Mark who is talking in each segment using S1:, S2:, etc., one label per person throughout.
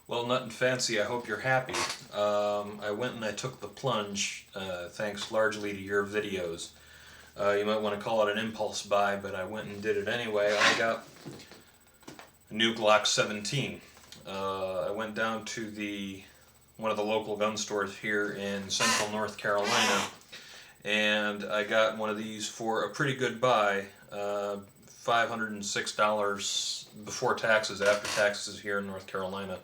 S1: Well, nothing fancy. I hope you're happy. I went and I took the plunge, thanks largely to your videos. You might want to call it an impulse buy, but I went and did it anyway. I got a new Glock 17. I went down to one of the local gun stores here in central North Carolina, and I got one of these for a pretty good buy. $506 before taxes, after taxes here in North Carolina.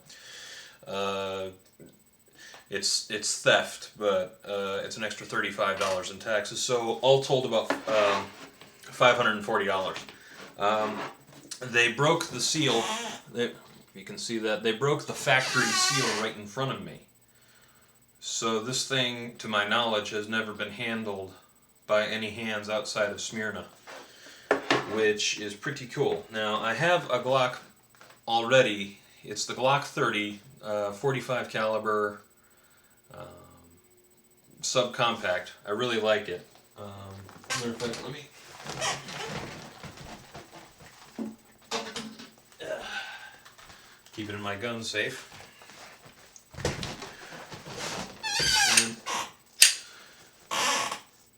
S1: It's theft, but it's an extra $35 in taxes, so all told about $540. They broke the seal. You can see that they broke the factory seal right in front of me. So this thing, to my knowledge, has never been handled by any hands outside of Smyrna, which is pretty cool. Now, I have a Glock already. It's the Glock 30, 45 caliber, subcompact. I really like it. Matter of fact, let me keep it in my gun safe.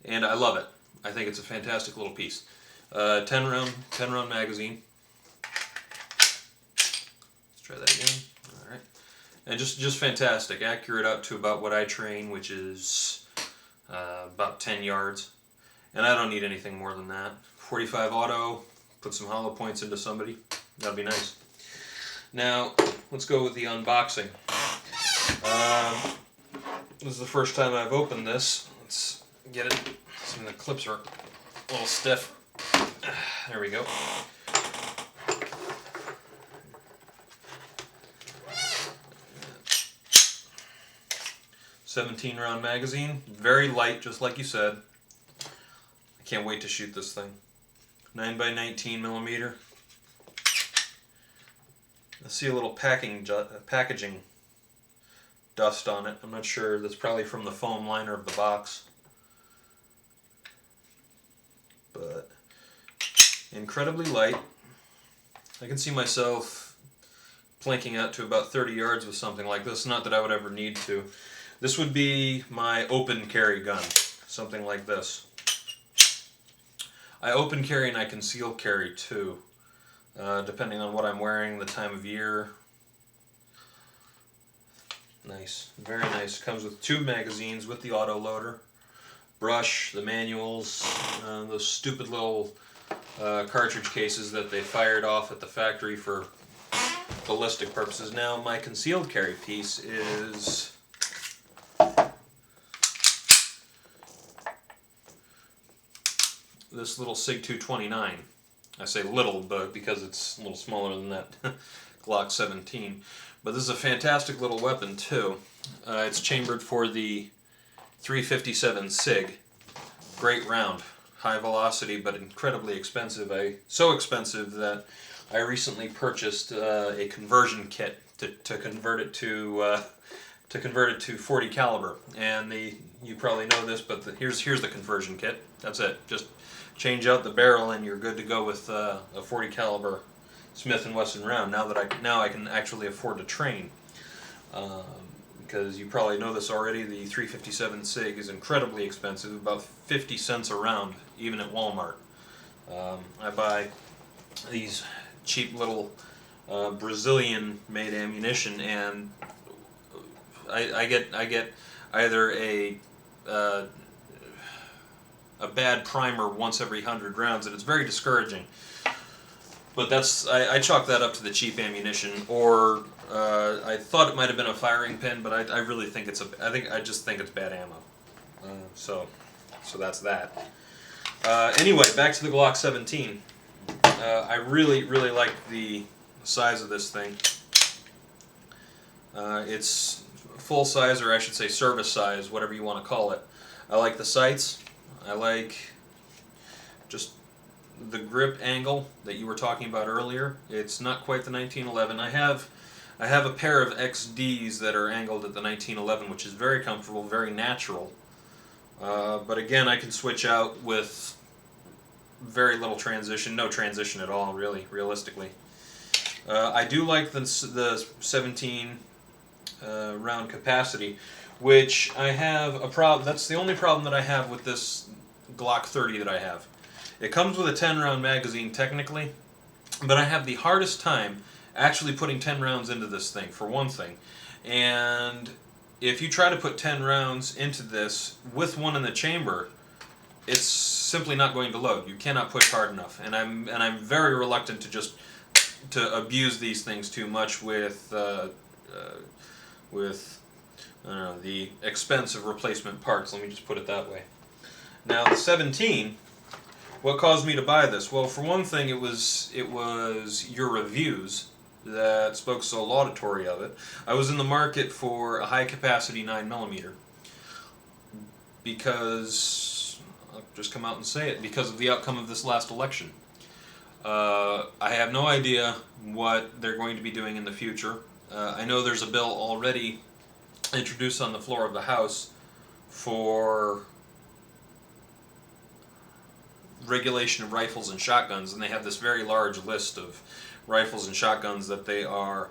S1: And I love it. I think it's a fantastic little piece. 10 round magazine. Let's try that again. All right, and just fantastic, accurate up to about what I train, which is about 10 yards, and I don't need anything more than that. 45 auto, put some hollow points into somebody. That'd be nice. Now let's go with the unboxing. This is the first time I've opened this. Let's get it. Some of the clips are a little stiff. There we go. "17-round magazine, very light, just like you said. I can't wait to shoot this thing. 9x19 millimeter. I see a little packaging dust on it. I'm not sure. That's probably from the foam liner of the box. But incredibly light. I can see myself plinking out to about 30 yards with something like this. Not that I would ever need to. This would be my open carry gun, something like this. I open carry and I conceal carry too, depending on what I'm wearing, the time of year. Nice, very nice. Comes with 2 magazines with the auto loader, brush, the manuals, those stupid little cartridge cases that they fired off at the factory for ballistic purposes. Now my concealed carry piece is this little SIG 229. I say little, but because it's a little smaller than that Glock 17. But this is a fantastic little weapon too. It's chambered for the 357 SIG. Great round, high velocity, but incredibly expensive. So expensive that I recently purchased a conversion kit to convert it to 40 caliber. And you probably know this, but here's the conversion kit. That's it. Just change out the barrel and you're good to go with a 40 caliber Smith & Wesson round. Now I can actually afford to train, because you probably know this already. The 357 SIG is incredibly expensive, about 50 cents a round, even at Walmart. I buy these cheap little Brazilian-made ammunition, and I get either a bad primer once every 100 rounds, and it's very discouraging. But I chalk that up to the cheap ammunition, or I thought it might have been a firing pin, but I really think I just think it's bad ammo. So that's that. Anyway, back to the Glock 17. I really like the size of this thing. It's full size, or I should say service size, whatever you want to call it. I like the sights. I like just the grip angle that you were talking about earlier. It's not quite the 1911. I have a pair of XDs that are angled at the 1911, which is very comfortable, very natural. But again, I can switch out with very little transition, no transition at all, really, realistically. I do like the 17 round capacity, which I have a problem. That's the only problem that I have with this Glock 30 that I have. It comes with a 10 round magazine technically, but I have the hardest time actually putting 10 rounds into this thing, for one thing. And if you try to put 10 rounds into this with one in the chamber, it's simply not going to load. You cannot push hard enough, and I'm very reluctant to abuse these things too much with I don't know, the expense of replacement parts. Let me just put it that way. Now the 17, what caused me to buy this? Well, for one thing, it was your reviews that spoke so laudatory of it. I was in the market for a high capacity 9mm because, I'll just come out and say it, because of the outcome of this last election. I have no idea what they're going to be doing in the future. I know there's a bill already introduced on the floor of the House for regulation of rifles and shotguns, and they have this very large list of rifles and shotguns that they are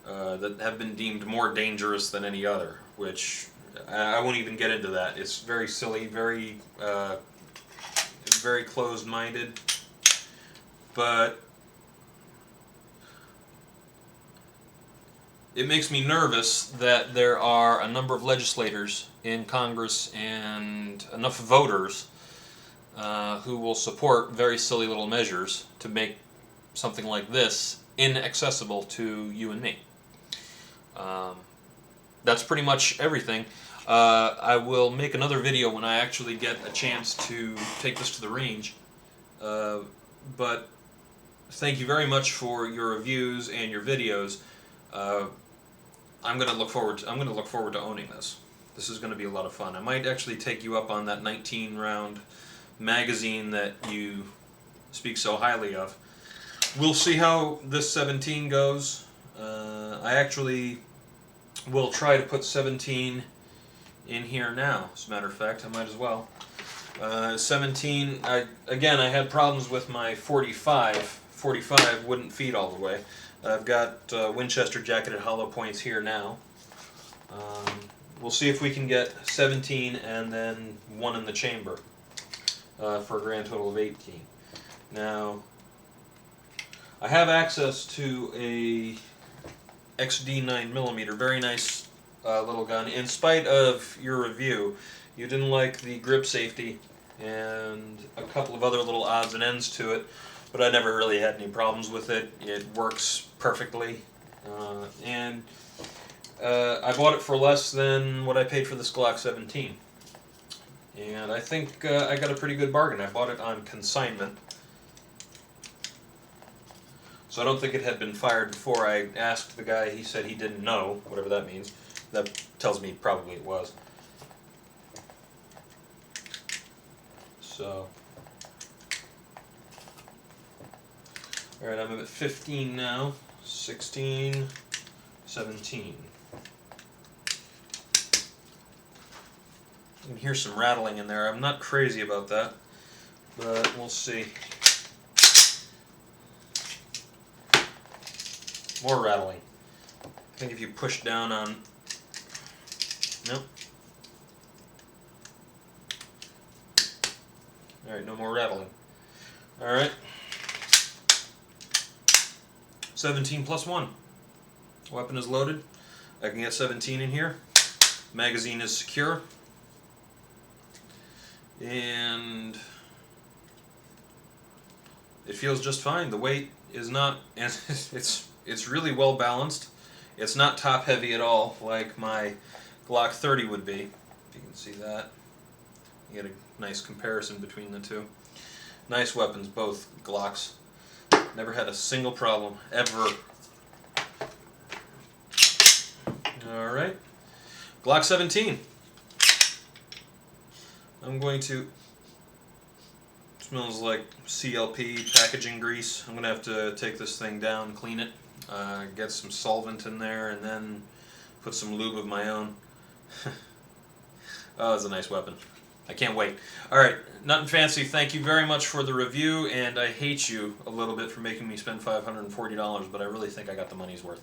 S1: that have been deemed more dangerous than any other, which I won't even get into that. It's very silly, very closed-minded, but it makes me nervous that there are a number of legislators in Congress and enough voters who will support very silly little measures to make something like this inaccessible to you and me. That's pretty much everything. I will make another video when I actually get a chance to take this to the range. But thank you very much for your reviews and your videos. I'm going to look forward to owning this. This is going to be a lot of fun. I might actually take you up on that 19-round magazine that you speak so highly of. We'll see how this 17 goes. I actually will try to put 17 in here now. As a matter of fact, I might as well. 17, again, I had problems with my 45. 45 wouldn't feed all the way. I've got Winchester jacketed hollow points here now. We'll see if we can get 17 and then one in the chamber for a grand total of 18. Now, I have access to a XD 9mm, very nice little gun. In spite of your review, you didn't like the grip safety and a couple of other little odds and ends to it, but I never really had any problems with it. It works perfectly, and I bought it for less than what I paid for this Glock 17. And I think I got a pretty good bargain. I bought it on consignment, so I don't think it had been fired before. I asked the guy, he said he didn't know, whatever that means. That tells me probably it was. So, alright, I'm at 15 now, 16, 17. You can hear some rattling in there. I'm not crazy about that, but we'll see. More rattling. I think if you push down on... Nope. Alright, no more rattling. Alright. 17 plus 1. Weapon is loaded. I can get 17 in here. Magazine is secure. And it feels just fine. The weight is not, and it's really well balanced. It's not top heavy at all like my Glock 30 would be. If you can see that. You get a nice comparison between the two. Nice weapons, both Glocks. Never had a single problem, ever. Alright. Glock 17. I'm going to... Smells like CLP packaging grease. I'm going to have to take this thing down, clean it, get some solvent in there, and then put some lube of my own. Oh, it's a nice weapon. I can't wait. Alright, nothing fancy. Thank you very much for the review, and I hate you a little bit for making me spend $540, but I really think I got the money's worth.